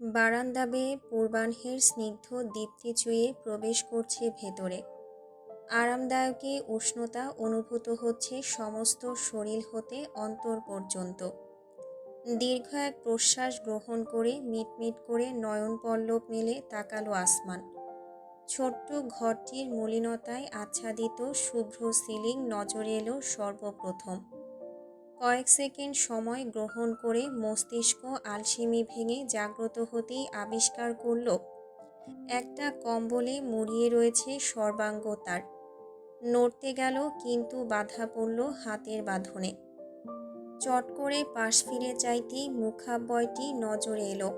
বারান্দা বেয়ে পূর্বাহ্নের স্নিগ্ধ দীপ্তি চুইয়ে প্রবেশ করছে ভেতরে। আরামদায়কী উষ্ণতা অনুভূত হচ্ছে সমস্ত শরীর হতে অন্তর পর্যন্ত। দীর্ঘ এক প্রশ্বাস গ্রহণ করে মিটমিট করে নয়ন পল্লব মেলে তাকালো আসমান। ছোট্ট ঘরটির মলিনতায় আচ্ছাদিত শুভ্র সিলিং নজরে এলো সর্বপ্রথম। কয়েক সেকেন্ড সময় গ্রহণ করে মস্তিষ্ক আলসেমি ভেঙে জাগ্রত হতেই আবিষ্কার করল একটা কম্বলে মুড়িয়ে রয়েছে সর্বাঙ্গ তার। নড়তে গেল কিন্তু বাধা পড়ল হাতের বাঁধনে। চট করে পাশ ফিরে চাইতেই মুখাব্বয়টি নজরে এলো।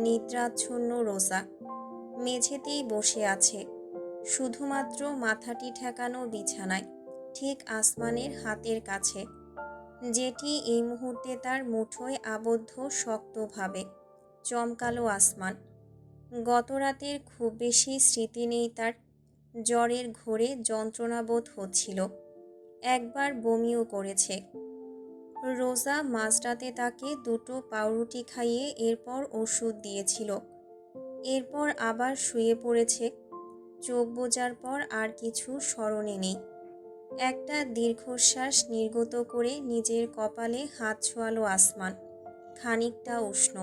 নিদ্রাচ্ছন্ন রোজা মেঝেতেই বসে আছে, শুধুমাত্র মাথাটি ঠেকানো বিছানায়, ঠিক আসমানের হাতের কাছে, যেটি এই মুহূর্তে তার মুঠোয় আবদ্ধ শক্তভাবে। চমকালো আসমান। গত রাতের খুব বেশি স্মৃতি নেই তার। জ্বরের ঘোরে যন্ত্রণাবোধ হচ্ছিল, একবার বমিও করেছে। রোজা মাঝরাতে তাকে দুটো পাউরুটি খাইয়ে এরপর ওষুধ দিয়েছিল। এরপর আবার শুয়ে পড়েছে। চোখ বোজার পর আর কিছু স্মরণে নেই। একটা দীর্ঘশ্বাস নির্গত করে নিজের কপালে হাত ছোঁয়ালো আসমান। খানিকটা উষ্ণ,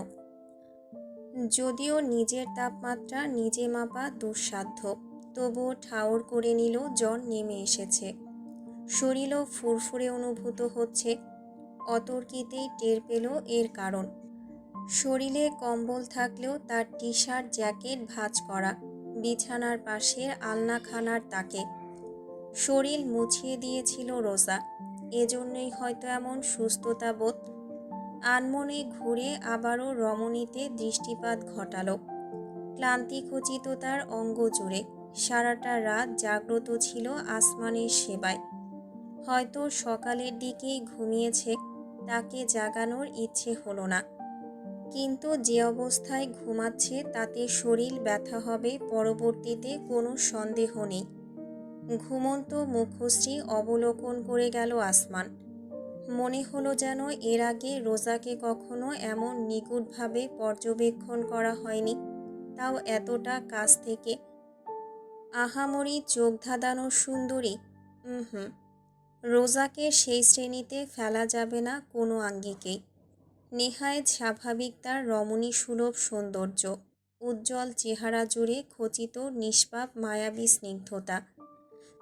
যদিও নিজের তাপমাত্রা নিজে মাপা দুঃসাধ্য, তবুও ঠাউর করে নিল জ্বর নেমে এসেছে। শরীরও ফুরফুরে অনুভূত হচ্ছে। অতর্কিতেই টের পেল এর কারণ। শরীরে কম্বল থাকলেও তার টি শার্ট জ্যাকেট ভাঁজ করা বিছানার পাশের আলনাখানার তাকে। শরীর মুছিয়ে দিয়েছিল রোজা, এজন্যই হয়তো এমন সুস্থতা বোধ। আনমনে ঘুরে আবারও রমণীতে দৃষ্টিপাত ঘটালো। ক্লান্তিখচিত তার অঙ্গ জুড়ে। সারাটা রাত জাগ্রত ছিল আসমানের সেবায়। হয়তো সকালের দিকেই ঘুমিয়েছে, তাকে জাগানোর ইচ্ছে হলো না। কিন্তু যে অবস্থায় ঘুমাচ্ছে তাতে শরীর ব্যথা হবে পরবর্তীতে কোনো সন্দেহ নেই। ঘুমন্ত মুখশ্রী অবলোকন করে গেল আসমান। মনে হলো যেন এর আগে রোজাকে কখনো এমন নিগুড়ভাবে পর্যবেক্ষণ করা হয়নি, তাও এতটা কাছ থেকে। আহামরি চোখ ধাঁধানো সুন্দরী, রোজাকে সেই শ্রেণীতে ফেলা যাবে না কোনো আঙ্গিকেই। নেহায়েত স্বাভাবিক তার রমণী সুলভ সৌন্দর্য, উজ্জ্বল চেহারা জুড়ে খচিত নিষ্পাপ মায়াবী স্নিগ্ধতা,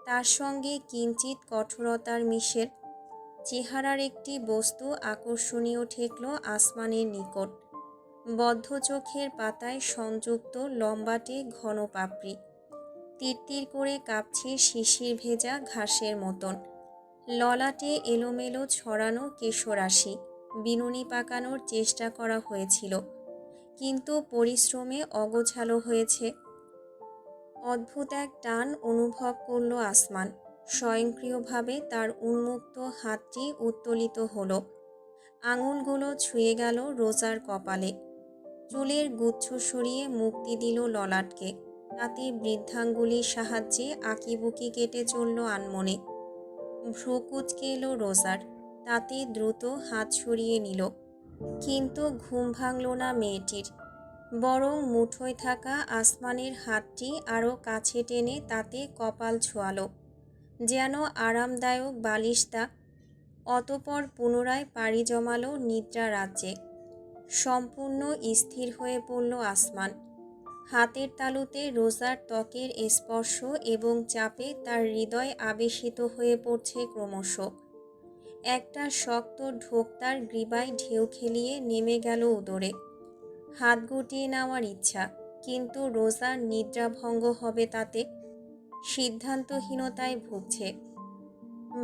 তার সঙ্গে কিঞ্চিত কঠোরতার মিশেল। চেহারার একটি বস্তু আকর্ষণীয় ঠেকল আসমানের নিকট। বদ্ধ চোখের পাতায় সংযুক্ত লম্বাটে ঘন পাপড়ি, তিরতির করে কাঁপছে শিশির ভেজা ঘাসের মতন। ললাটে এলোমেলো ছড়ানো কেশরাশি বিনুনি পাকানোর চেষ্টা করা হয়েছিল, কিন্তু পরিশ্রমে অগোছালো হয়েছে। অদ্ভুত এক টান অনুভব করল আসমান। স্বয়ংক্রিয়ভাবে তার উন্মুক্ত হাতটি উত্তোলিত হলো। আঙুলগুলো ছুঁয়ে গেল রোজার কপালে। চুলের গুচ্ছ সরিয়ে মুক্তি দিল ললাটকে। তাতে বৃদ্ধাঙ্গুলির সাহায্যে আঁকিবুকি কেটে চলল আনমনে। ভ্রু কুঁচকে এলো রোজার, তাতে দ্রুত হাত সরিয়ে নিল। কিন্তু ঘুম ভাঙল না মেয়েটির, বরং মুঠোয় থাকা আসমানের হাতটি আরও কাছে টেনে তাতে কপাল ছোঁয়ালো, যেন আরামদায়ক বালিশটা। অতপর পুনরায় পাড়ি জমালো নিদ্রা রাজ্যে। সম্পূর্ণ স্থির হয়ে পড়ল আসমান। হাতের তালুতে রোজার ত্বকের স্পর্শ এবং চাপে তার হৃদয় আবেশিত হয়ে পড়ছে ক্রমশ। একটা শক্ত ঢোক তার গ্রীবায় ঢেউ খেলিয়ে নেমে গেল উদরে। হাত গুটিয়ে নেওয়ার ইচ্ছা, কিন্তু রোজার নিদ্রাভঙ্গ হবে তাতে। সিদ্ধান্তহীনতায় ভুগছে।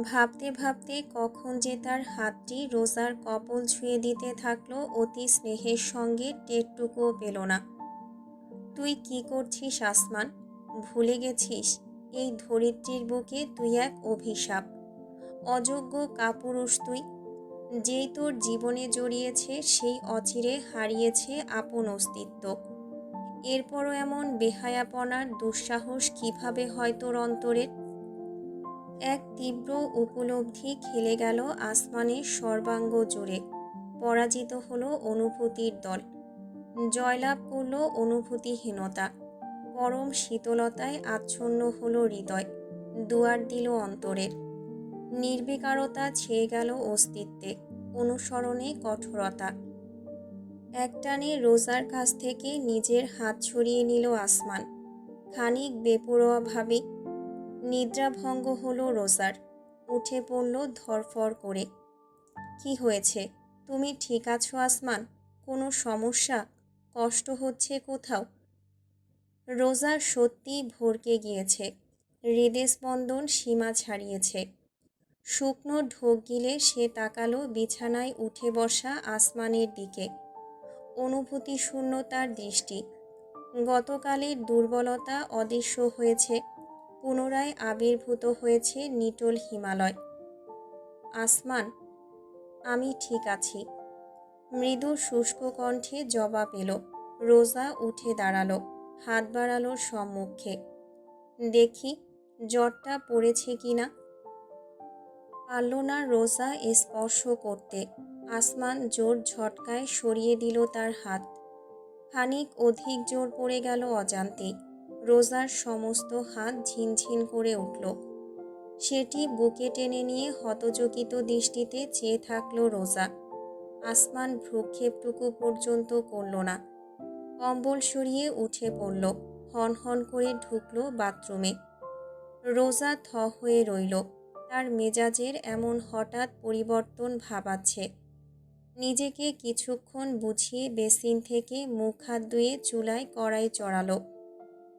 ভাবতে ভাবতে কখন যে তার হাতটি রোজার কপল ছুঁয়ে দিতে থাকলো অতি স্নেহের সঙ্গে, টেরটুকুও পেল না। তুই কি করছিস আসমান? ভুলে গেছিস এই ধরিত্রীর বুকে তুই এক অভিশাপ, অযোগ্য কাপুরুষ তুই। যেই তোর জীবনে জড়িয়েছে সেই অচিরে হারিয়েছে আপন অস্তিত্ব। এরপরও এমন বেহায়াপনার দুঃসাহস কিভাবে হয় তোর অন্তরের? এক তীব্র উপলব্ধি খেলে গেল আসমানের সর্বাঙ্গ জুড়ে। পরাজিত হলো অনুভূতির দল। জয়লাভ করল অনুভূতিহীনতা। পরম শীতলতায় আচ্ছন্ন হলো হৃদয়, দুয়ার দিল অন্তরের। নির্বিকারতা ছেয়ে গেল অস্তিত্বে, অনুসরণে কঠোরতা। একটানে রোজার কাছ থেকে নিজের হাত ছড়িয়ে নিল আসমান। খানিক বেপরোয়াভাবে নিদ্রাভঙ্গ হলো রোজার। উঠে পড়ল ধরফর করে। কি হয়েছে? তুমি ঠিক আছো আসমান? কোনো সমস্যা? কষ্ট হচ্ছে কোথাও? রোজার সত্যি ভরকে গিয়েছে। হৃদস্পন্দন সীমা ছাড়িয়েছে। শুকনো ঢোক গিলে সে তাকালো বিছানায় উঠে বসা আসমানের দিকে। অনুভূতি শূন্য তার দৃষ্টি। গতকালের দুর্বলতা অদৃশ্য হয়েছে, পুনরায় আবির্ভূত হয়েছে নিটোল হিমালয়। আসমান, আমি ঠিক আছি। মৃদু শুষ্ক কণ্ঠে জবাব এলো। রোজা উঠে দাঁড়ালো, হাত বাড়ালো সম্মুখে। দেখি জ্বরটা পড়েছে কিনা। পারল না রোজা স্পর্শ করতে। আসমান জোর ঝটকায় সরিয়ে দিল তার হাত। খানিক অধিক জোর পড়ে গেল অজান্তেই। রোজার সমস্ত হাত ঝিনঝিন করে উঠল। সেটি বুকে টেনে নিয়ে হতচকিত দৃষ্টিতে চেয়ে থাকল রোজা। আসমান ভ্রুক্ষেপটুকু পর্যন্ত করল না। কম্বল সরিয়ে উঠে পড়ল, হনহন করে ঢুকল বাথরুমে। রোজা থ হয়ে রইল। তার মেজাজের এমন হঠাৎ পরিবর্তন ভাবাচ্ছে। নিজেকে কিছুক্ষণ বুঝিয়ে বেসিন থেকে মুখ হাত ধুয়ে চুলায় কড়াই চড়ালো।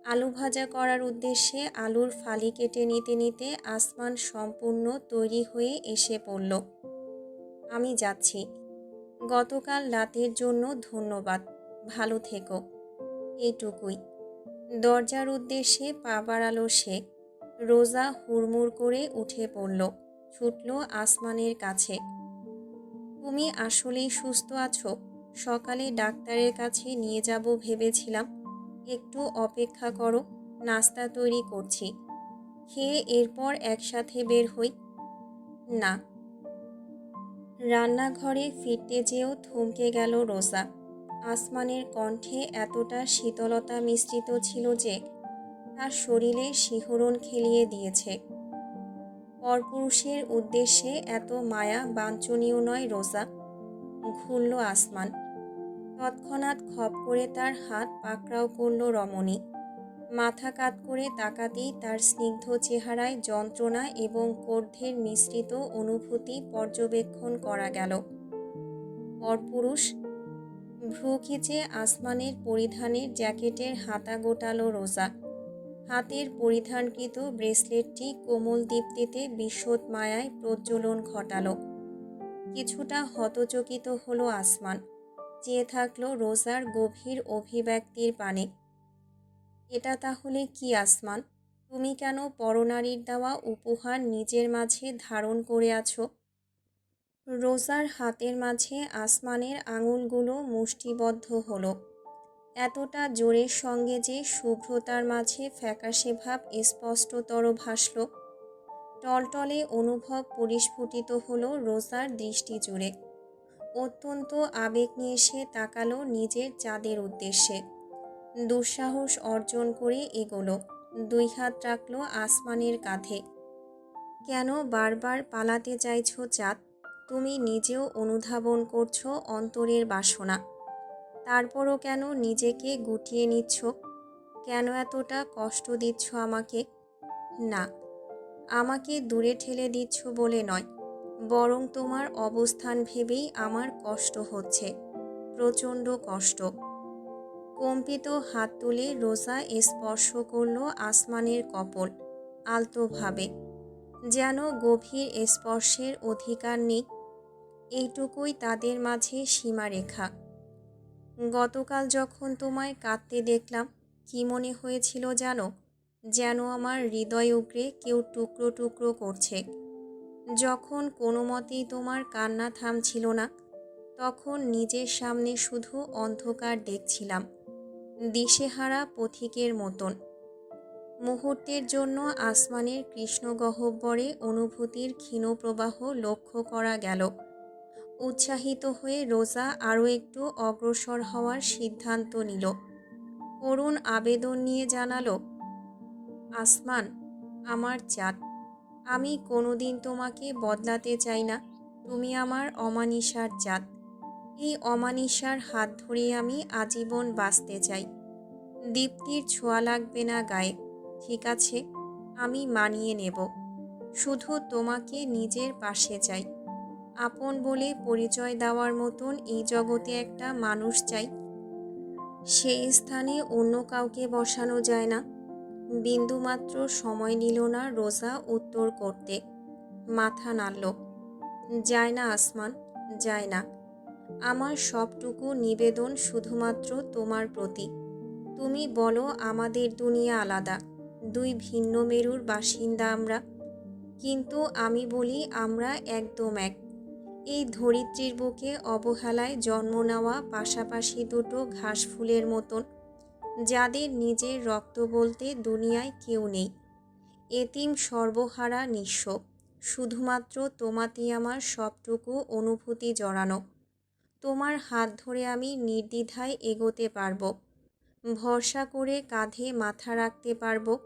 আলু ভাজা করার উদ্দেশ্যে আলুর ফালি কেটে নিতে নিতে আসমান সম্পূর্ণ তৈরি হয়ে এসে পড়ল। আমি যাচ্ছি। গতকাল রাতের জন্য ধন্যবাদ। ভালো থেকো। এইটুকুই। দরজার উদ্দেশ্যে পা বাড়ালো সে। রোজা হুড়মুড় করে উঠে পড়ল, ছুটল আসমানের কাছে। তুমি আসলেই সুস্থ আছো? সকালে ডাক্তারের কাছে নিয়ে যাব ভেবেছিলাম। একটু অপেক্ষা করো, নাস্তা তৈরি করছি। খেয়ে এরপর একসাথে বের হই। না। রান্নাঘরে ফিরতে যেও থমকে গেল রোজা। আসমানের কণ্ঠে এতটা শীতলতা মিশ্রিত ছিল যে তার শরীরে শিহরণ খেলিয়ে দিয়েছে। পরপুরুষের উদ্দেশ্যে এত মায়া বাঞ্ছনীয় নয় রোজা। ঘুরল আসমান। তৎক্ষণাৎ খপ করে তার হাত পাকড়াও করল রমণী। মাথা কাত করে তাকাতেই তার স্নিগ্ধ চেহারায় যন্ত্রণা এবং ক্রোধের মিশ্রিত অনুভূতি পর্যবেক্ষণ করা গেল। পরপুরুষ? ভ্রু খিচে আসমানের পরিধানের জ্যাকেটের হাতা গোটালো রোজা। হাতের পরিধানকৃত ব্রেসলেটটি কোমল দীপ্তিতে বিশদ মায়ায় প্রজ্বলন ঘটালো। কিছুটা হতচকিত হলো আসমান। চেয়ে থাকলো রোজার গভীর অভিব্যক্তির পানে। এটা তাহলে কি আসমান? তুমি কেন পরনারীর দেওয়া উপহার নিজের মাঝে ধারণ করে আছো? রোজার হাতের মাঝে আসমানের আঙুলগুলো মুষ্টিবদ্ধ হলো। এতটা জোরের সঙ্গে যে শুভ্রতার মাঝে ফ্যাকাশে ভাব স্পষ্টতর ভাসল। টলটলে অনুভব পরিস্ফুটিত হলো রোজার দৃষ্টি জুড়ে। অত্যন্ত আবেগ নিয়ে সে তাকালো নিজের চাঁদের উদ্দেশ্যে। দুঃসাহস অর্জন করে এগোলো। দুই হাত রাখলো আসমানের কাঁধে। কেন বারবার পালাতে চাইছো চাঁদ? তুমি নিজেও অনুধাবন করছো অন্তরের বাসনা। তারপরও কেন নিজেকে গুটিয়ে নিচ্ছ? কেন এতটা কষ্ট দিচ্ছ আমাকে? না, আমাকে দূরে ঠেলে দিচ্ছ বলে নয়, বরং তোমার অবস্থান ভেবেই আমার কষ্ট হচ্ছে, প্রচণ্ড কষ্ট। কম্পিত হাত তুলে রোজা স্পর্শ করল আসমানের কপল, আলতোভাবে, যেন গভীর স্পর্শের অধিকার নেই। এইটুকুই তাদের মাঝে সীমারেখা। গতকাল যখন তোমায় কাঁদতে দেখলাম, কি মনে হয়েছিল জানো? যেন আমার হৃদয় উগড়ে কেউ টুকরো টুকরো করছে। যখন কোনো মতেই তোমার কান্না থামছিল না, তখন নিজের সামনে শুধু অন্ধকার দেখছিলাম, দিশেহারা পথিকের মতন। মুহূর্তের জন্য আসমানের কৃষ্ণগহ্বরে অনুভূতির ক্ষীণ প্রবাহ লক্ষ্য করা গেল। উৎসাহিত হয়ে রোজা আরও একটু অগ্রসর হওয়ার সিদ্ধান্ত নিল। করুণ আবেদন নিয়ে জানালো, আসমান, আমার চাঁদ, আমি কোনোদিন তোমাকে বদলাতে চাই না। তুমি আমার অমানিসার চাঁদ। এই অমানিসার হাত ধরে আমি আজীবন বাঁচতে চাই। দীপ্তির ছোঁয়া লাগবে না গায়ে। ঠিক আছে, আমি মানিয়ে নেব। শুধু তোমাকে নিজের পাশে চাই। আপন বলে পরিচয় দেওয়ার মতন এই জগতে একটা মানুষ চাই। সেই স্থানে অন্য কাউকে বসানো যায় না। বিন্দুমাত্র সময় নিল না রোজা উত্তর করতে। মাথা নাড়ল। যায় না আসমান, যায় না। আমার সবটুকু নিবেদন শুধুমাত্র তোমার প্রতি। তুমি বলো আমাদের দুনিয়া আলাদা, দুই ভিন্ন মেরুর বাসিন্দা আমরা, কিন্তু আমি বলি আমরা একদম এক। এই ধরিত্রীর বুকে অবহেলায় জন্ম নেওয়া পাশাপাশি দুটো ঘাসফুলের মতন, যাদের নিজের রক্ত বলতে দুনিয়ায় কেউ নেই। এতিম, সর্বহারা, নিঃস্ব। শুধুমাত্র তোমাতেই আমার সবটুকু অনুভূতি জড়ানো। তোমার হাত ধরে আমি নির্দ্বিধায় এগোতে পারবো। ভরসা করে কাঁধে মাথা রাখতে পারবো।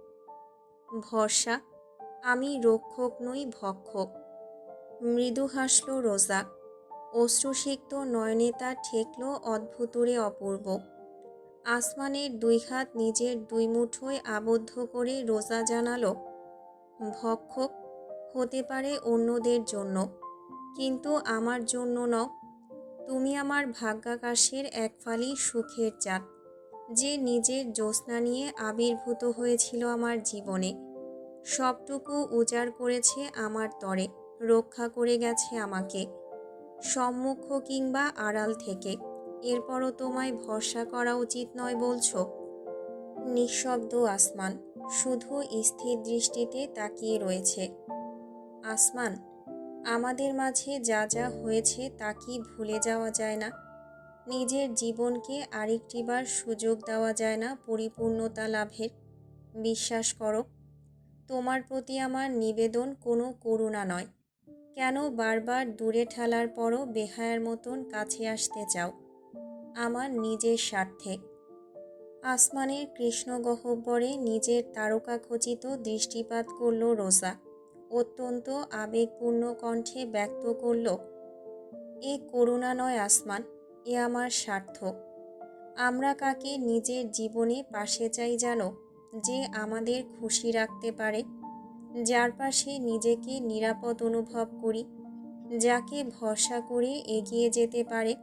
ভরসা, আমি রক্ষক নই, ভক্ষক। মৃদু হাসল রোজা। অশ্রুসিক্ত নয়নে তা ঠেকল অদ্ভুতরে অপূর্ব। আসমানের দুই হাত নিজের দুই মুঠোয় আবদ্ধ করে রোজা জানালো, ভক্ষক হতে পারে অন্যদের জন্য, কিন্তু আমার জন্য নও। তুমি আমার ভাগ্যাকাশের এক ফালি সুখের চাঁদ, যে নিজের জ্যোৎস্না নিয়ে আবির্ভূত হয়েছিল আমার জীবনে। সবটুকু উজাড় করেছে আমার তরে, রক্ষা করে গেছে আমাকে সম্মুখ কিংবা আড়াল থেকে। এরপরও তোমায় ভরসা করা উচিত নয় বলছো? নিঃশব্দ আসমান শুধু স্থির দৃষ্টিতে তাকিয়ে রয়েছে। আসমান, আমাদের মাঝে যা যা হয়েছে তা কি ভুলে যাওয়া যায় না? নিজের জীবনকে আরেকটিবার সুযোগ দেওয়া যায় না পরিপূর্ণতা লাভের? বিশ্বাস করো, তোমার প্রতি আমার নিবেদন কোনো করুণা নয়। কেন বারবার দূরে ঠেলার পরও বেহায়ার মতন কাছে আসতে চাও? আমার নিজের স্বার্থে। আসমানের কৃষ্ণগহ্বরে নিজের তারকাখচিত দৃষ্টিপাত করল রোজা। অত্যন্ত আবেগপূর্ণ কণ্ঠে ব্যক্ত করল, এ করুণা নয় আসমান, এ আমার স্বার্থ। আমরা কাকে নিজের জীবনে পাশে চাই জানো? যে আমাদের খুশি রাখতে পারে, যার পাশে নিজেকে নিরাপদ অনুভব করি, যাকে ভরসা করে এগিয়ে যেতে পারে।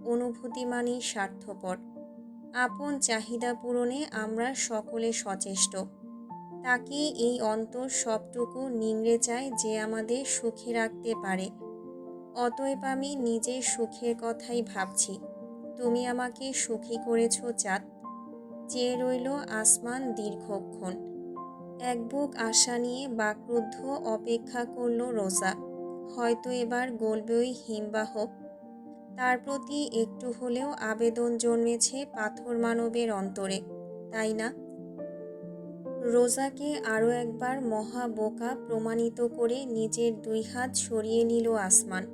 অনুভূতি মানেই স্বার্থপর। আপন চাহিদা পূরণে আমরা সকলে সচেষ্ট। তাকে এই অন্তর সবটুকু নিংড়ে চায় যে আমাদের সুখে রাখতে পারে। অতএব আমি নিজের সুখের কথাই ভাবছি। তুমি আমাকে সুখী করেছ চাঁদ। চেয়ে রইল আসমান দীর্ঘক্ষণ। এক বুক আশা নিয়ে বাকরুদ্ধ অপেক্ষা করল রোজা। হয়তো এবার গলবে ওই হিমবাহ। তার প্রতি একটু হলেও আবেদন জন্মেছে পাথর মানবের অন্তরে, তাই না? রোজাকে আরও একবার মহা বোকা প্রমাণিত করে নিজের দুই হাত সরিয়ে নিল আসমান।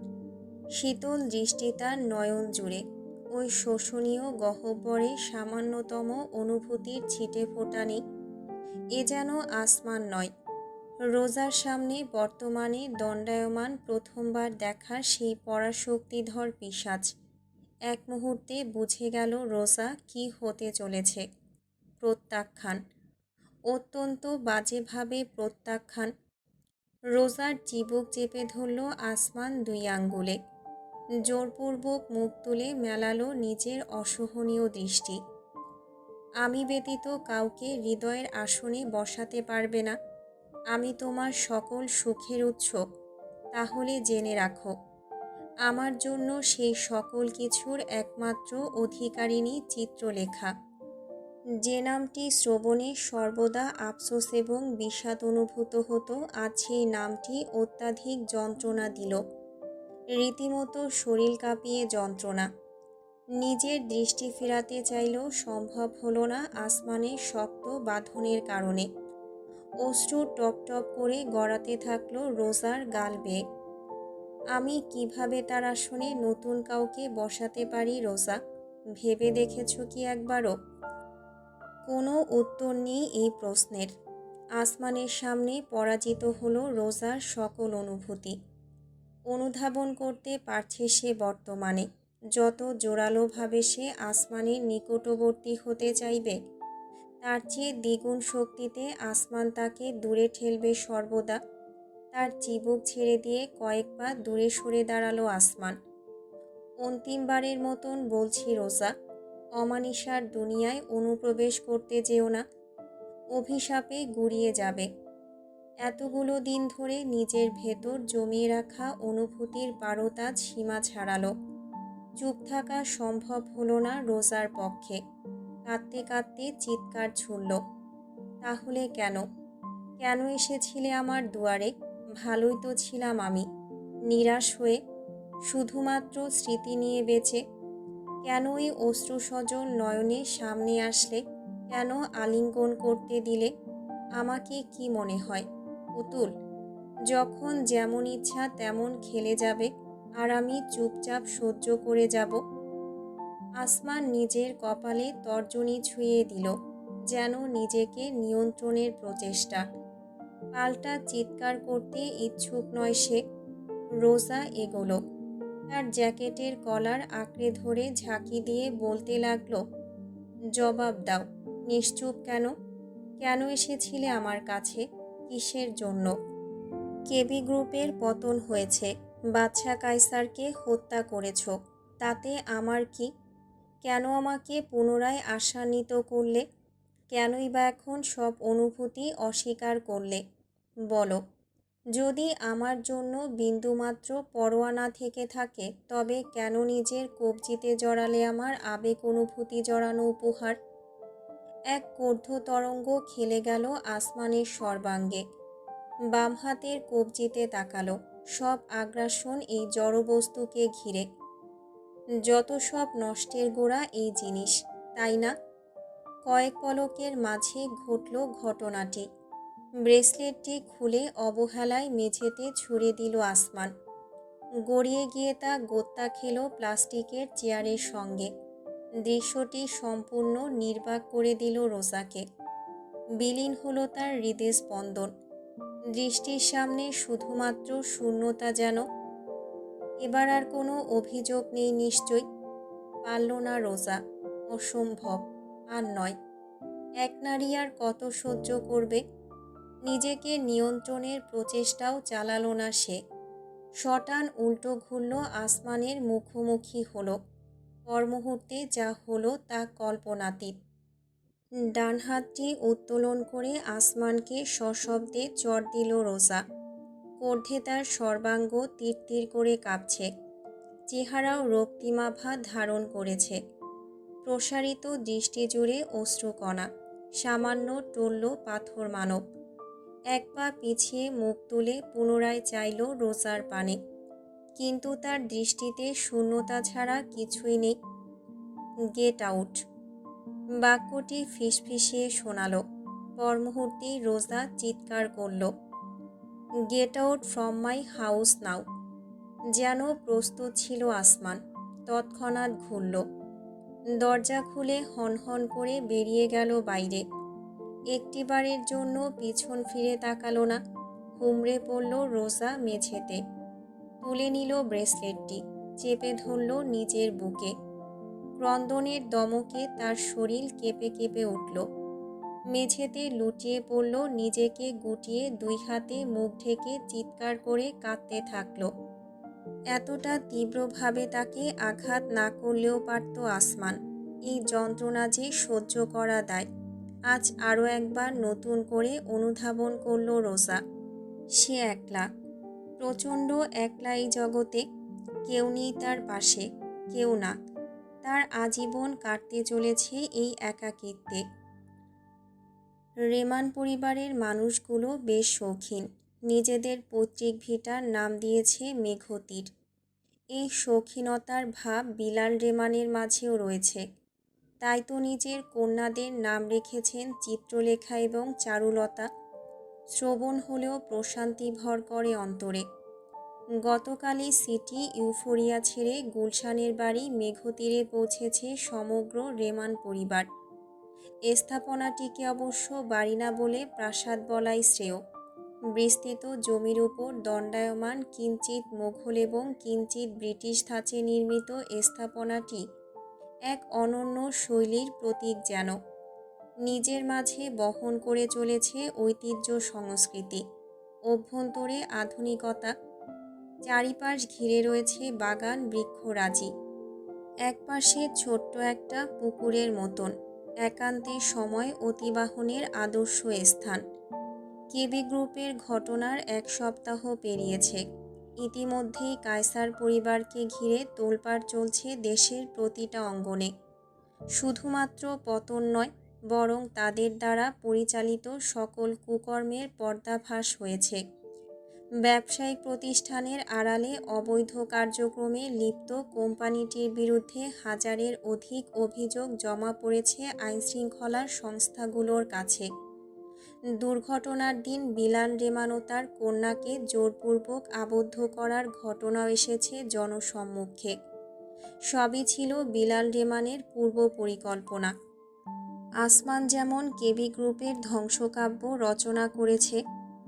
শীতল দৃষ্টি তার নয়ন জুড়ে। ওই শোষণীয় গহ্বরে সামান্যতম অনুভূতির ছিটে ফোটা নেই। এ যেন আসমান নয়, রোজার সামনে বর্তমানে দণ্ডায়মান প্রথমবার দেখা সেই পরাশক্তিধর পিশাচ। এক মুহূর্তে বুঝে গেল রোজা কি হতে চলেছে। প্রত্যাখ্যান, অত্যন্ত বাজেভাবে প্রত্যাখ্যান। রোজার চিবুক চেপে ধরল আসমান দুই আঙ্গুলে। জোরপূর্বক মুখ তুলে মেলালো নিজের অসহনীয় দৃষ্টি। আমি ব্যতীত কাউকে হৃদয়ের আসনে বসাতে পারবে না। আমি তোমার সকল সুখের উৎস। তাহলে জেনে রাখো, আমার জন্য সেই সকল কিছুর একমাত্র অধিকারিণী চিত্রলেখা। যে নামটি শ্রবণে সর্বদা আফসোস এবং বিষাদ অনুভূত হতো, আজ সেই নামটি অত্যাধিক যন্ত্রণা দিল। রীতিমতো শরীর কাঁপিয়ে যন্ত্রণা। নিজের দৃষ্টি ফেরাতে চাইলেও সম্ভব হলো না আসমানের শক্ত বাঁধনের কারণে। অশ্রু টপ টপ করে গড়াতে থাকলো রোজার গাল বেয়ে। আমি কিভাবে তার আসনে নতুন কাউকে বসাতে পারি রোজা? ভেবে দেখেছ কি একবারও? কোনো উত্তর নেই এই প্রশ্নের। আসমানের সামনে পরাজিত হলো রোজার সকল অনুভূতি। অনুধাবন করতে পারছে সে বর্তমানে যত জোরালোভাবে সে আসমানের নিকটবর্তী হতে চাইবে, তার চেয়ে দ্বিগুণ শক্তিতে আসমান তাকে দূরে ঠেলবে সর্বদা। তার চিবুক ছেড়ে দিয়ে কয়েক পা দূরে সরে দাঁড়ালো আসমান। অন্তিমবারের মতন বলছি রোজা, অমানিসার দুনিয়ায় অনুপ্রবেশ করতে যেও না, অভিশাপে গুড়িয়ে যাবে। এতগুলো দিন ধরে নিজের ভেতর জমিয়ে রাখা অনুভূতির বারোতাজ সীমা ছাড়ালো। চুপ থাকা সম্ভব হলো না রোজার পক্ষে। কাঁদতে কাঁদতে চিৎকার ছুড়ল, তাহলে কেন? কেন এসেছিলে আমার দুয়ারে? ভালোই তো ছিলাম আমি, নিরাশ হয়ে, শুধুমাত্র স্মৃতি নিয়ে বেঁচে। কেন এই অশ্রুসজল নয়নে সামনে আসলে? কেন আলিঙ্গন করতে দিলে? আমাকে কি মনে হয় পুতুল, যখন যেমন ইচ্ছা তেমন খেলে যাবে আর আমি চুপচাপ সহ্য করে যাব? আসমান নিজের কপালে তর্জনী ছুঁয়ে দিল, যেন নিজেকে নিয়ন্ত্রণের প্রচেষ্টা। পাল্টা চিৎকার করতে ইচ্ছুক নয় সে। রোজা এগোলো, তার জ্যাকেটের কলার আঁকড়ে ধরে ঝাঁকি দিয়ে বলতে লাগলো, জবাব দাও, নিশ্চুপ কেন? কেন এসেছিলে আমার কাছে? কিসের জন্য? কেবি গ্রুপের পতন হয়েছে, বাদশা কায়সারকে হত্যা করেছ, তাতে আমার কি? কেন আমাকে পুনরায় আশান্বিত করলে? কেনই বা এখন সব অনুভূতি অস্বীকার করলে? বলো, যদি আমার জন্য বিন্দুমাত্র পরোয়া না থেকে থাকে, তবে কেন নিজের কবজিতে জড়ালে আমার আবেগ অনুভূতি জড়ানো উপহার? এক কর্ধ তরঙ্গ খেলে গেল আসমানের সর্বাঙ্গে। বাম হাতের কবজিতে তাকালো, সব আগ্রাসন এই জড়বস্তুকে ঘিরে। যত সব নষ্টের গোড়া এই জিনিস, তাই না? কয়েক পলকের মাঝে ঘটল ঘটনাটি। ব্রেসলেটটি খুলে অবহেলায় মেঝেতে ছুঁড়ে দিল আসমান। গড়িয়ে গিয়ে তা গোত্তা খেল প্লাস্টিকের চেয়ারের সঙ্গে। দৃশ্যটি সম্পূর্ণ নির্বাক করে দিল রোজাকে। বিলীন হলো তার হৃদস্পন্দন। দৃষ্টির সামনে শুধুমাত্র শূন্যতা যেন। এবার আর কোনো অভিযোগ নেই নিশ্চয়? পারল না রোজা, অসম্ভব, আর নয়। এক নারী আর কত সহ্য করবে? নিজেকে নিয়ন্ত্রণের প্রচেষ্টাও চালালো না সে। শটান উল্টো ঘুরল আসমানের মুখোমুখি হলো। পর মুহূর্তে যা হলো তা কল্পনাতীত। ডান হাতটি উত্তোলন করে আসমানকে সশব্দে চড় দিল রোজা। কর্ধে তার সর্বাঙ্গ তীর তীর করে কাঁপছে। চেহারাও রক্তিমাভা ধারণ করেছে। প্রসারিত দৃষ্টি জুড়ে অশ্রুকণা। সামান্য টলল পাথর মানব। এক পা পিছিয়ে মুখ তুলে পুনরায় চাইল রোজার পানে, কিন্তু তার দৃষ্টিতে শূন্যতা ছাড়া কিছুই নেই। গেট আউট, বাক্যটি ফিসফিসিয়ে শোনালো। পর মুহূর্তেই রোজা চিৎকার করল, get out from my house now. যেন প্রস্তুত ছিল আসমান, তৎক্ষণাৎ ঘুরল। দরজা খুলে হনহন করে বেরিয়ে গেল বাইরে। একটিবারের জন্য পিছন ফিরে তাকালো না। হুমড়ে পড়ল রোজা মেঝেতে। তুলে নিল ব্রেসলেটটি, চেপে ধরল নিজের বুকে। ক্রন্দনের দমকে তার শরীর কেঁপে কেঁপে উঠল। মেঝেতে লুটিয়ে পড়ল, নিজেকে গুটিয়ে দুই হাতে মুখ ঢেকে চিৎকার করে কাঁদতে থাকল। এতটা তীব্রভাবে তাকে আঘাত না করলেও পারত আসমান। এই যন্ত্রণা যে সহ্য করা দায়, আজ আরও একবার নতুন করে অনুধাবন করল রোজা। সে একলা, প্রচণ্ড একলা এই জগতে। কেউ নেই তার পাশে, কেউ না। তার আজীবন কাটতে চলেছে এই একাকিত্বে। রেমান পরিবারের মানুষগুলো বেশ শৌখিন। নিজেদের পৈতৃক ভিটার নাম দিয়েছে মেঘতীর। এই শৌখিনতার ভাব বিলাল রেমানের মাঝেও রয়েছে। তাই তো নিজের কন্যাদের নাম রেখেছেন চিত্রলেখা এবং চারুলতা। শ্রবণ হলেও প্রশান্তি ভর করে অন্তরে। গতকালই সিটি ইউফোরিয়া ছেড়ে গুলশানের বাড়ি মেঘতীরে পৌঁছেছে সমগ্র রেমান পরিবার। স্থাপনাটিকে অবশ্য বাড়ি না বলে প্রাসাদ বলাই শ্রেয়। বিস্তৃত জমির উপর দণ্ডায়মান কিঞ্চিৎ মোঘল এবং কিঞ্চিৎ ব্রিটিশ ধাঁচে নির্মিত স্থাপনাটি এক অনন্য শৈলীর প্রতীক যেন। নিজের মাঝে বহন করে চলেছে ঐতিহ্য সংস্কৃতি, অভ্যন্তরে আধুনিকতা। চারিপাশ ঘিরে রয়েছে বাগান বৃক্ষরাজি। একপাশে ছোট্ট একটা পুকুরের মতন একান্তে সময় অতিবাহনের আদর্শ স্থান। কেবি গ্রুপের ঘটনার 1 সপ্তাহ পেরিয়েছে। ইতিমধ্যেই কায়সার পরিবারকে ঘিরে তোলপাড় চলছে দেশের প্রতিটা অঙ্গনে। শুধুমাত্র পতন নয়, বরং তাদের দ্বারা পরিচালিত সকল কুকর্মের পর্দাফাঁস হয়েছে। ব্যবসায়িক প্রতিষ্ঠানের আড়ালে অবৈধ কার্যক্রমে লিপ্ত কোম্পানিটির বিরুদ্ধে হাজারের অধিক অভিযোগ জমা পড়েছে আইনশৃঙ্খলা সংস্থাগুলোর কাছে। দুর্ঘটনার দিন বিলাল রেমান ও তার কন্যাকে জোরপূর্বক আবদ্ধ করার ঘটনাও এসেছে জনসম্মুখে। সবই ছিল বিলাল রেমানের পূর্ব পরিকল্পনা। আসমান যেমন কেবি গ্রুপের ধ্বংসকাব্য রচনা করেছে,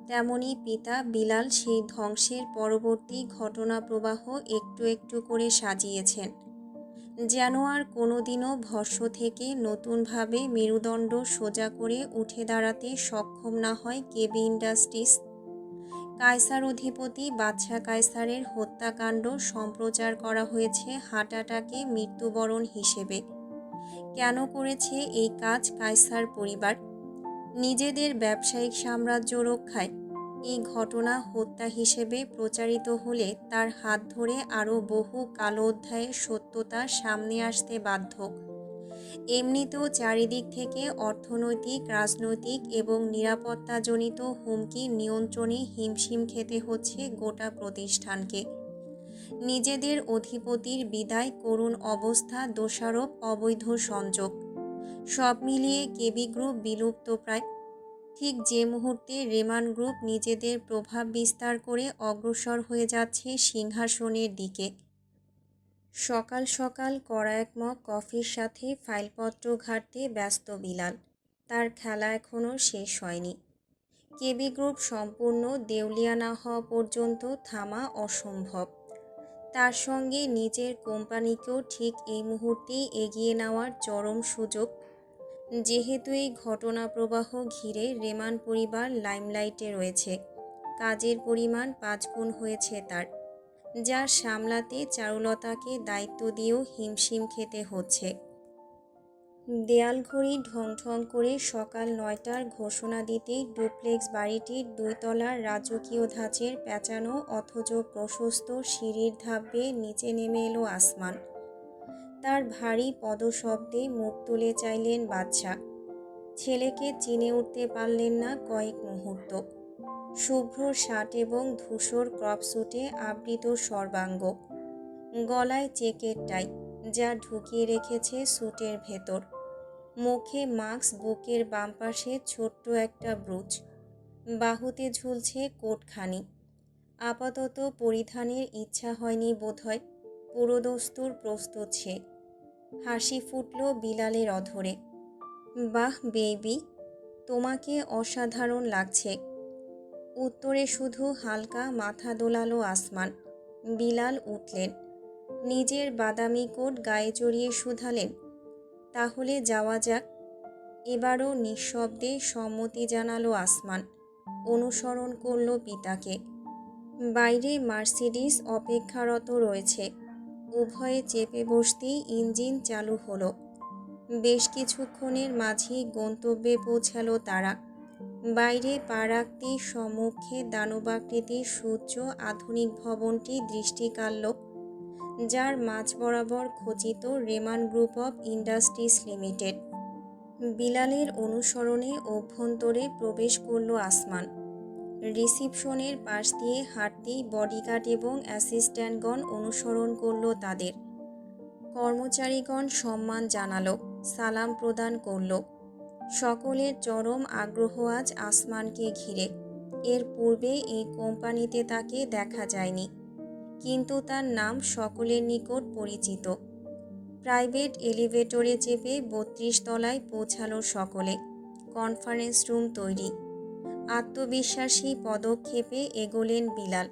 তেমনি পিতা বিলাল সেই ধ্বংসের পরবর্তী ঘটনাপ্রবাহ একটু একটু করে সাজিয়েছেন, যেন আর কোনোদিনও ভস্ম থেকে নতুনভাবে মেরুদণ্ড সোজা করে উঠে দাঁড়াতে সক্ষম না হয় কেবি ইন্ডাস্ট্রিজ। কায়সার অধিপতি বাদশা কায়সারের হত্যাকাণ্ড সম্প্রচার করা হয়েছে হার্ট অ্যাটাকে মৃত্যুবরণ হিসেবে। কেন করেছে এই কাজ কায়সার পরিবার? নিজেদের ব্যবসায়িক সাম্রাজ্য রক্ষায়। এই ঘটনা হত্যা হিসেবে প্রচারিত হলে তার হাত ধরে আরও বহু কালো অধ্যায়ের সত্যতা সামনে আসতে বাধ্য। এমনিতেও চারিদিক থেকে অর্থনৈতিক, রাজনৈতিক এবং নিরাপত্তাজনিত হুমকির নিয়ন্ত্রণে হিমশিম খেতে হচ্ছে গোটা প্রতিষ্ঠানকে। নিজেদের অধিপতির বিদায়, করুণ অবস্থা, দোষারোপ, অবৈধ সংযোগ, সব মিলিয়ে কেবি গ্রুপ বিলুপ্ত প্রায়। ঠিক যে মুহূর্তে রেমান গ্রুপ নিজেদের প্রভাব বিস্তার করে অগ্রসর হয়ে যাচ্ছে সিংহাসনের দিকে। সকাল সকাল কড়া এক মগ কফির সাথে ফাইলপত্র ঘাঁটতে ব্যস্ত বিলাল। তার খেলা এখনও শেষ হয়নি। কেবি গ্রুপ সম্পূর্ণ দেউলিয়া না হওয়া পর্যন্ত থামা অসম্ভব। তার সঙ্গে নিজের কোম্পানিকেও ঠিক এই মুহূর্তেই এগিয়ে নেওয়ার চরম সুযোগ। যেহেতু এই ঘটনা প্রবাহ ঘিরে রেমান পরিবার লাইমলাইটে রয়েছে, কাজের পরিমাণ 5 গুণ হয়েছে তার, যা সামলাতে চারুলতাকে দায়িত্ব দিয়েও হিমশিম খেতে হচ্ছে। দেয়াল ঘড়ি ঢং ঢং করে সকাল 9টার ঘোষণা দিতেই ডুপ্লেক্স বাড়িটির 2 তলার রাজকীয় ধাঁচের পেঁচানো অথচ প্রশস্ত সিঁড়ির ধাপ বেয়ে নিচে নেমে এলো আসমান। তার ভারী পদশব্দে মুখ তুলে চাইলেন বাদশা। ছেলেকে চিনে উঠতে পারলেন না কয়েক মুহূর্ত। শুভ্র শার্ট এবং ধূসর ক্রপস্যুটে আবৃত সর্বাঙ্গ, গলায় চেকের টাই যা ঢুকিয়ে রেখেছে স্যুটের ভেতর, মুখে মাস্ক, বুকের বাম পাশে ছোট্ট একটা ব্রুচ, বাহুতে ঝুলছে কোটখানি। আপাতত পরিধানের ইচ্ছা হয়নি বোধহয়, পুরোদস্তুর প্রস্তুত সে। হাসি ফুটল বিলালের অধরে। বাহ বেবি, তোমাকে অসাধারণ লাগছে। উত্তরে শুধু হালকা মাথা দোলালো আসমান। বিলাল উঠলেন, নিজের বাদামি কোট গায়ে জড়িয়ে শুধালেন, তাহলে যাওয়া যাক। এবারও নিঃশব্দে সম্মতি জানালো আসমান। অনুসরণ করল পিতাকে। বাইরে মার্সিডিস অপেক্ষারত রয়েছে। উভয়ে চেপে বসতেই ইঞ্জিন চালু হলো। বেশ কিছুক্ষণের মাঝেই গন্তব্যে পৌঁছালো তারা। বাইরে পা রাখতেই সম্মুখে দানবাকৃতির সূর্য আধুনিক ভবনটি দৃষ্টি কাড়ল, যার মাঝ বরাবর খচিত Rahman group of industries limited. বিলালের অনুসরণে অভ্যন্তরে প্রবেশ করল আসমান। রিসিপশনের পাশ দিয়ে হাঁটতেই বডিগার্ড এবং অ্যাসিস্ট্যান্টগণ অনুসরণ করল তাদের। কর্মচারীগণ সম্মান জানালো, সালাম প্রদান করল। সকলের চরম আগ্রহ আজ আসমানকে ঘিরে। এর পূর্বে এই কোম্পানিতে তাকে দেখা যায়নি। কিন্তু তার নাম সকলের নিকট পরিচিত। প্রাইভেট এলিভেটরে চেপে ৩২ তলায় পৌঁছালো সকলে। কনফারেন্স রুম তৈরি। আত্মবিশ্বাসী পদক্ষেপে এগোলেন বিলাল।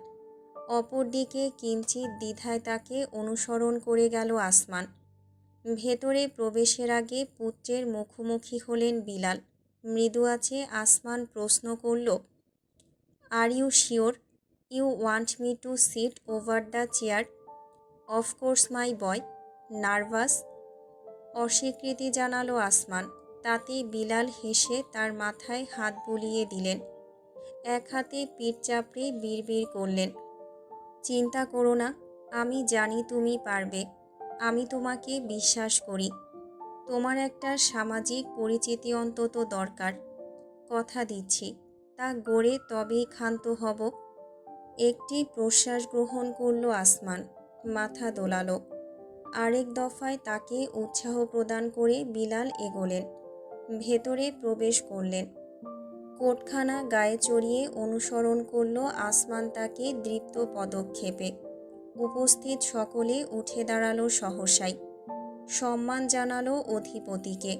অপরদিকে কিঞ্চিত দ্বিধায় তাকে অনুসরণ করে গেল আসমান। ভেতরে প্রবেশের আগে পুত্রের মুখোমুখি হলেন বিলাল। মৃদু আছে আসমান প্রশ্ন করল, are you sure you want me two seat over the chair? Of course my boy. Nervous? অস্বীকৃতি জানালো আসমান। তাতে বিলাল হেসে তার মাথায় হাত বুলিয়ে দিলেন। এক হাতে পিঠ চাপড়ে বিড়বিড় করলেন, চিন্তা করো না, আমি জানি তুমি পারবে। আমি তোমাকে বিশ্বাস করি। তোমার একটা সামাজিক পরিচিতি অন্তত দরকার। কথা দিচ্ছি, তা গড়ে তবেই ক্ষান্ত হব। একটি প্রশ্বাস গ্রহণ করল আসমান, মাথা দোলালো। আরেক দফায় তাকে উৎসাহ প্রদান করে বিলাল এগোলেন। ভেতরে প্রবেশ করলেন। কোটখানা গায়ে চড়িয়ে অনুসরণ করল আসমান তাকে দৃপ্ত পদক্ষেপে। উপস্থিত সকলে উঠে দাঁড়ালো সহসাই। সম্মান জানালো অধিপতিকে।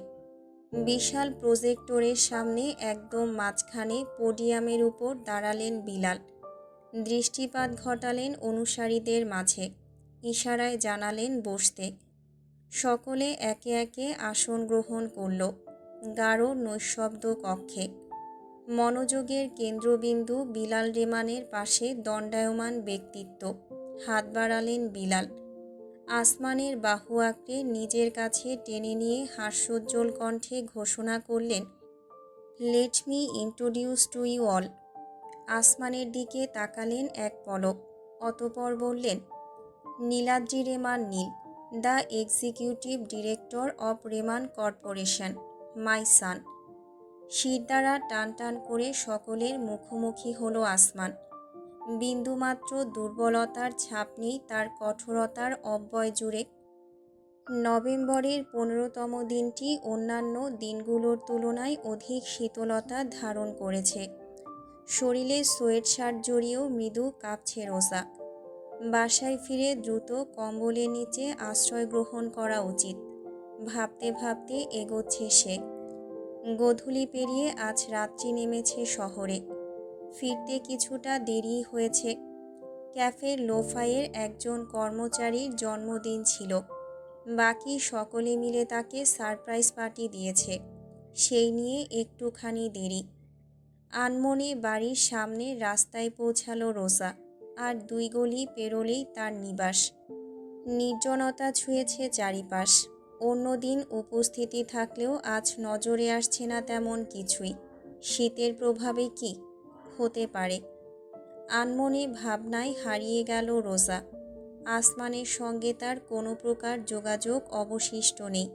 বিশাল প্রজেক্টরের সামনে একদম মাঝখানে পোডিয়ামের উপর দাঁড়ালেন বিলাল। দৃষ্টিপাত ঘটালেন অনুসারীদের মাঝে। ইশারায় জানালেন বসতে। সকলে একে একে আসন গ্রহণ করল। গাঢ় নৈঃশব্দ কক্ষে। মনোযোগের কেন্দ্রবিন্দু বিলাল রেমানের পাশে দণ্ডায়মান ব্যক্তিত্ব। হাত বাড়ালেন বিলাল। আসমানের বাহু আঁকড়ে নিজের কাছে টেনে নিয়ে হাস্যোজ্জ্বল কণ্ঠে ঘোষণা করলেন, let me introduce to you all. আসমানের দিকে তাকালেন এক পলক, অতঃপর বললেন, Niladri Rahman Neel, the executive director of Rahman corporation, my son. শিরদাঁড়া টান টান করে সকলের মুখোমুখি হলো আসমান। বিন্দুমাত্র দুর্বলতার ছাপ নেই তার কঠোরতার অব্যয় জুড়ে। নভেম্বরের 15তম দিনটি অন্যান্য দিনগুলোর তুলনায় অধিক শীতলতা ধারণ করেছে। শরীরে সোয়েট শার্ট জড়িয়েও মৃদু কাঁপছে রোজা। বাসায় ফিরে দ্রুত কম্বলের নিচে আশ্রয় গ্রহণ করা উচিত। ভাবতে ভাবতে এগোচ্ছে সে। গোধূলি পেরিয়ে আজ রাত্রি নেমেছে শহরে। ফিরতে কিছুটা দেরি হয়েছে। ক্যাফের লোফাইয়ের একজন কর্মচারীর জন্মদিন ছিল। বাকি সকলে মিলে তাকে সারপ্রাইজ পার্টি দিয়েছে। সেই নিয়ে একটুখানি দেরি। আনমনে বাড়ির সামনে রাস্তায় পৌঁছালো রোজা। আর 2 গলি পেরোলেই তার নিবাস। নির্জনতা ছুঁয়েছে চারিপাশ। অন্যদিন উপস্থিতি থাকলেও আজ নজরে আসছে না তেমন কিছুই। শীতের প্রভাবে কি হতে পারে? আনমনে ভাবনায় হারিয়ে গেল রোজা। আসমানের সঙ্গে তার কোনো প্রকার যোগাযোগ অবশিষ্ট নেই।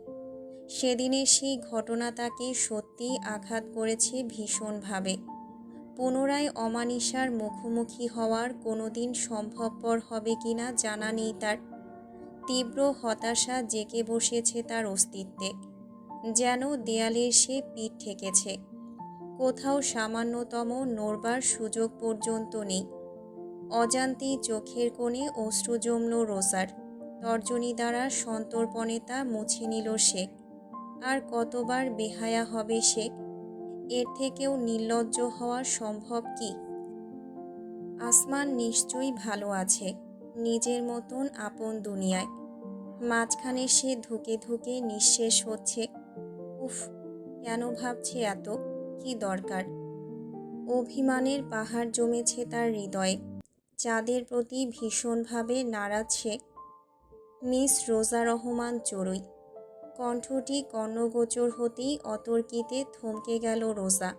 সেদিনের সেই ঘটনা তাকে সত্যিই আঘাত করেছে ভীষণভাবে। পুনরায় অমানিশার মুখোমুখি হওয়ার কোনো দিন সম্ভবপর হবে কিনা জানা নেই তার। তীব্র হতাশা জেঁকে বসেছে তার অস্তিত্বে। যেন দেয়ালের সে পিঠ ঠেকেছে। কোথাও সামান্যতম নড়বার সুযোগ পর্যন্ত নেই। অজান্তেই চোখের কোণে অশ্রু জমল রোজার। তর্জনী দ্বারা সন্তর্পণে তা মুছে নিল সে। আর কতবার বেহায়া হবে সে? এর থেকেও নির্লজ্জ হওয়া সম্ভব কি? আসমান নিশ্চয়ই ভালো আছে, নিজের মতন আপন দুনিয়ায়। মাঝখানে সে ধুকে ধুকে নিঃশেষ হচ্ছে। উফ, কেন ভাবছে এত? কি দরকার? অভিমানের পাহাড় জমেছে তার হৃদয়ে। চাঁদের প্রতি ভীষণভাবে নারাজ সে। মিস রোজা রহমান চড়ুই। কণ্ঠটি কর্ণগোচর হতেই অতর্কিতে থমকে গেল রোজা।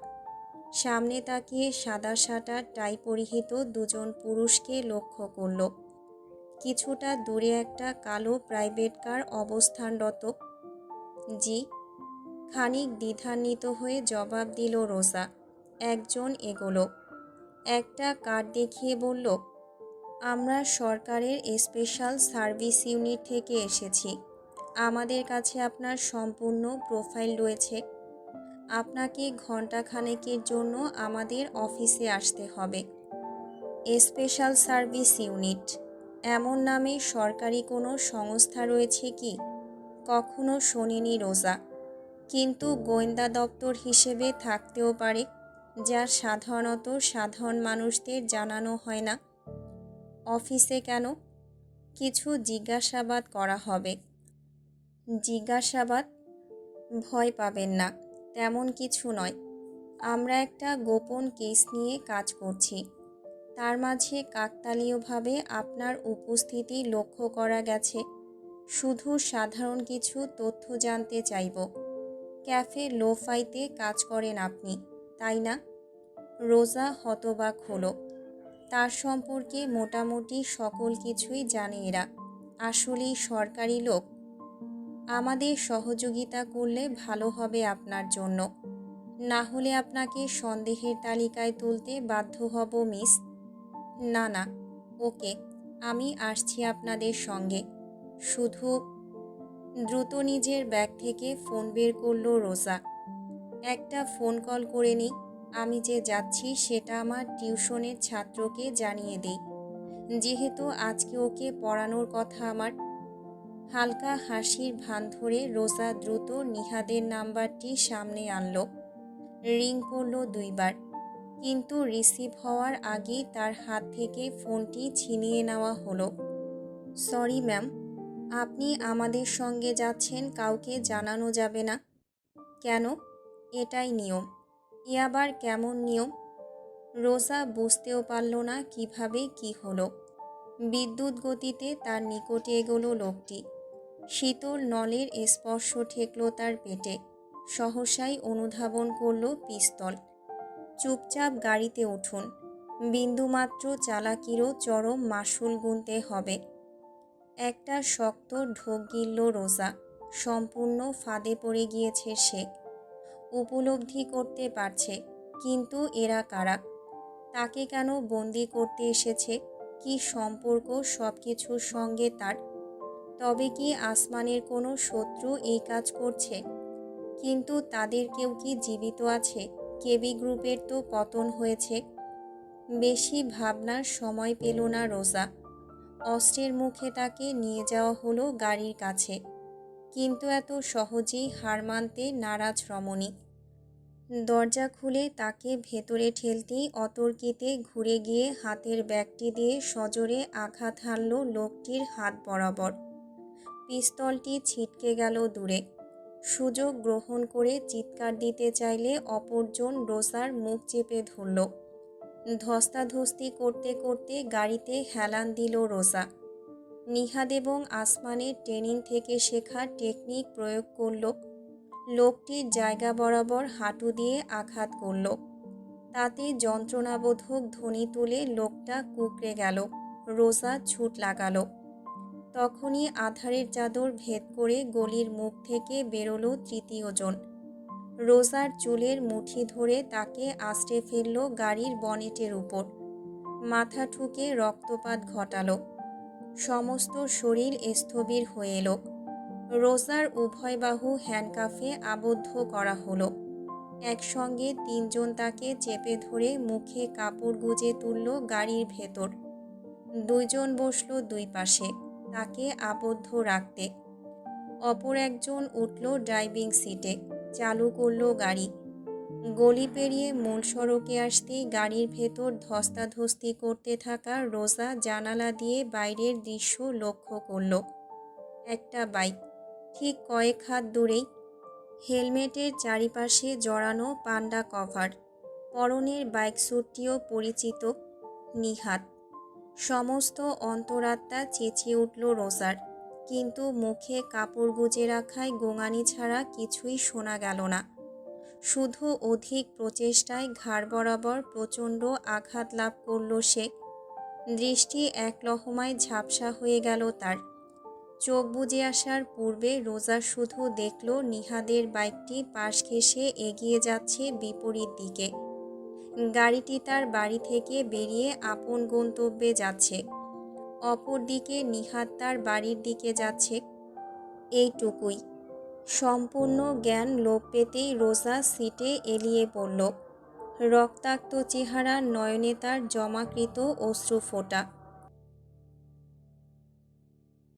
সামনে তাকিয়ে সাদা সাটা টাই পরিহিত 2 জন পুরুষকে লক্ষ্য করল। কিছুটা দূরে একটা কালো প্রাইভেট কার অবস্থানরত। জি। খানিক দ্বিধান্বিত হয়ে জবাব দিল রোজা। একজন এগোলো। একটা কার্ড দেখিয়ে বলল, আমরা সরকারের স্পেশাল সার্ভিস ইউনিট থেকে এসেছি। আমাদের কাছে আপনার সম্পূর্ণ প্রোফাইল রয়েছে। আপনাকে ঘণ্টাখানেকের জন্য আমাদের অফিসে আসতে হবে। Special service unit. এমন নামে সরকারি কোনো সংস্থা রয়েছে কি? কখনো শোনেনি রোজা। কিন্তু গোয়েন্দা দপ্তর হিসেবে থাকতেও পারে, যা সাধারণত সাধারণ মানুষদের জানানো হয় না। অফিসে কেন? কিছু জিজ্ঞাসাবাদ করা হবে। জিজ্ঞাসাবাদ? ভয় পাবেন না, তেমন কিছু নয়। আমরা একটা গোপন কেস নিয়ে কাজ করছি। তার মাঝে কাকতালীয়ভাবে আপনার উপস্থিতি লক্ষ্য করা গেছে। শুধু সাধারণ কিছু তথ্য জানতে চাইব। ক্যাফে লোফাইতে কাজ করেন আপনি, তাই না? রোজা হতবাক হলো। তার সম্পর্কে মোটামুটি সকল কিছুই জানে এরা। আসলেই সরকারি লোক। আমাদের সহযোগিতা করলে ভালো হবে আপনার জন্য। না হলে আপনাকে সন্দেহের তালিকায় তুলতে বাধ্য হব মিস। না না, ওকে, আমি আসছি আপনাদের সঙ্গে। শুধু দ্রুত নিজের ব্যাগ থেকে ফোন বের করলো রোজা। একটা ফোন কল করে নিই। আমি যে যাচ্ছি সেটা আমার টিউশনের ছাত্রকে জানিয়ে দিই, যেহেতু আজকে ওকে পড়ানোর কথা আমার। হালকা হাসির ভান ধরে রোজা দ্রুত নিহাদের নাম্বারটি সামনে আনলো। রিং পড়ল 2 বার, কিন্তু রিসিভ হওয়ার আগেই তার হাত থেকে ফোনটি ছিনিয়ে নেওয়া হলো। সরি ম্যাম, আপনি আমাদের সঙ্গে যাচ্ছেন, কাউকে জানানো যাবে না। কেন? এটাই নিয়ম। এ আবার কেমন নিয়ম? রোজা বুঝতেও পারল না কিভাবে কি হলো। বিদ্যুৎ গতিতে তার নিকটে এগোলো লোকটি। শীতল নলের স্পর্শ ঠেকল তার পেটে। সহসাই অনুধাবন করল পিস্তল। চুপচাপ গাড়িতে উঠুন। বিন্দুমাত্র চালাকিরও চরম মাশুল গুনতে হবে। একটা শক্ত ঢোক গিলল রোজা। সম্পূর্ণ ফাঁদে পড়ে গিয়েছে সে। উপলব্ধি করতে পারছে, কিন্তু এরা কারা? তাকে কেন বন্দি করতে এসেছে? কি সম্পর্ক সব কিছুর সঙ্গে তার? তবে কি আসমানের কোনো শত্রু এই কাজ করছে? কিন্তু তাদের কেউ কি জীবিত আছে? কেবি গ্রুপের তো পতন হয়েছে। বেশি ভাবনার সময় পেল না রোজা। অস্ত্রের মুখে তাকে নিয়ে যাওয়া হলো গাড়ির কাছে। কিন্তু এত সহজেই হার মানতে নারাজ রমণী। দরজা খুলে তাকে ভেতরে ঠেলতেই অতর্কিতে ঘুরে গিয়ে হাতের ব্যাগটি দিয়ে সজোরে আঘাত হানল লোকটির হাত বরাবর। পিস্তলটি ছিটকে গেল দূরে। সুযোগ গ্রহণ করে চিৎকার দিতে চাইলে অপরজন রোজার মুখ চেপে ধরল। ধস্তাধস্তি করতে করতে গাড়িতে হেলান দিল রোজা। নিহাদ এবং আসমানের ট্রেনিং থেকে শেখা টেকনিক প্রয়োগ করল। লোকটির জায়গা বরাবর হাঁটু দিয়ে আঘাত করল। তাতে যন্ত্রণাবোধক ধ্বনি তুলে লোকটা কুঁকড়ে গেল। রোজা ছুট লাগালো। তখনই আধারের চাদর ভেদ করে গলির মুখ থেকে বেরোলো তৃতীয় জন। রোজার চুলের মুঠি ধরে তাকে আছড়ে ফেলল গাড়ির বনেটের উপর। মাথা ঠুকে রক্তপাত ঘটালো। সমস্ত শরীর স্থবির হয়ে এলো। রোজার উভয় বাহু হ্যান্ডকাফে আবদ্ধ করা হলো। একসঙ্গে 3 জন তাকে চেপে ধরে মুখে কাপড় গুজে তুলল গাড়ির ভেতর। 2 জন বসল 2 পাশে তাকে আবদ্ধ রাখতে। অপর একজন উঠল ড্রাইভিং সিটে, চালু করল গাড়ি। গলি পেরিয়ে মূল সড়কে আসতেই গাড়ির ভেতর ধস্তাধস্তি করতে থাকা রোজা জানালা দিয়ে বাইরের দৃশ্য লক্ষ্য করল। একটা বাইক, ঠিক কয়েক হাত দূরেই। হেলমেটের চারিপাশে জড়ানো পান্ডা কভার। পরনের বাইক স্যুটটিও পরিচিত। নিহাদ। সমস্ত অন্তরাত্মা চেঁচিয়ে উঠল রোজার, কিন্তু মুখে কাপড় গুজে রাখায় গোঙানি ছাড়া কিছুই শোনা গেল না। শুধু অধিক প্রচেষ্টায় ঘাড় বরাবর প্রচণ্ড আঘাত লাভ করল সে। দৃষ্টি এক লহমায় ঝাপসা হয়ে গেল তার। চোখ বুজে আসার পূর্বে রোজা শুধু দেখল নিহাদের বাইকটি পাশ ঘেঁষে এগিয়ে যাচ্ছে বিপরীত দিকে। গাড়িটি তার বাড়ি থেকে বেরিয়ে আপন গন্তব্যে যাচ্ছে। অপরদিকে নিহাদ তার বাড়ির দিকে যাচ্ছে। এইটুকুই। সম্পূর্ণ জ্ঞান লোপ পেতেই রোজা সিটে এলিয়ে পড়ল। রক্তাক্ত চেহারা, নয়নে তার জমাকৃত অশ্রুফোঁটা।